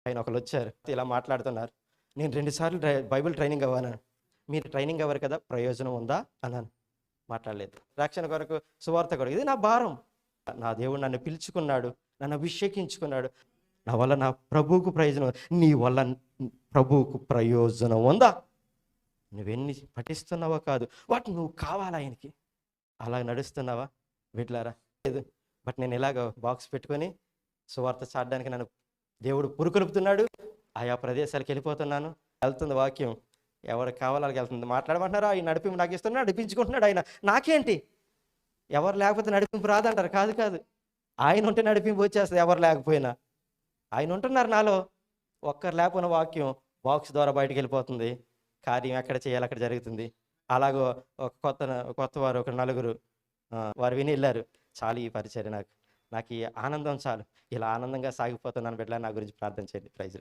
ఆయన ఒకళ్ళు వచ్చారు. ఇలా మాట్లాడుతున్నారు. నేను 2 సార్లు బైబిల్ ట్రైనింగ్ అవ్వాను. మీరు ట్రైనింగ్ అవ్వరు కదా! ప్రయోజనం ఉందా అన్నాను. మాట్లాడలేదు. రక్షణ కొరకు, సువార్త కొరకు ఇది నా భారం. నా దేవుడు నన్ను పిలుచుకున్నాడు. నన్ను అభిషేకించుకున్నాడు. నా వల్ల నా ప్రభువుకు ప్రయోజనం, నీ వల్ల ప్రభువుకు ప్రయోజనం ఉందా? నువ్వెన్ని పఠిస్తున్నావో కాదు, వాటిని నువ్వు కావాలా ఆయనకి? అలా నడుస్తున్నావా బిడ్డలారా? లేదు. బట్ నేను ఇలాగ బాక్స్ పెట్టుకొని సువార్త చాటడానికి నన్ను దేవుడు పురుకొల్పుతున్నాడు. ఆయా ప్రదేశాలకు వెళ్ళిపోతున్నాను. వెళ్తుంది వాక్యం. ఎవరికి కావాలో వాళ్ళకి వెళ్తుంది. మాట్లాడమంటున్నారా? ఆయన నడిపింపు నాకు ఇస్తున్నాడు, నడిపించుకుంటున్నాడు ఆయన. నాకేంటి? ఎవరు లేకపోతే నడిపింపు రాదంటారు. కాదు కాదు, ఆయన ఉంటే నడిపింపు వచ్చేస్తుంది ఎవరు లేకపోయినా. ఆయన ఉంటున్నారు నాలో. ఒక్కరు లేకపోయిన వాక్యం బాక్స్ ద్వారా బయటకు వెళ్ళిపోతుంది. కార్యం ఎక్కడ చేయాలి అక్కడ జరుగుతుంది. అలాగో ఒక కొత్త వారు ఒక నలుగురు వారు విని వెళ్ళారు. చాలు ఈ పరిచర్య నాకు. నాకు ఈ ఆనందం చాలు. ఇలా ఆనందంగా సాగిపోతున్నాను బిడ్డలారా. నా గురించి ప్రార్థన చేయండి. ప్రైజ్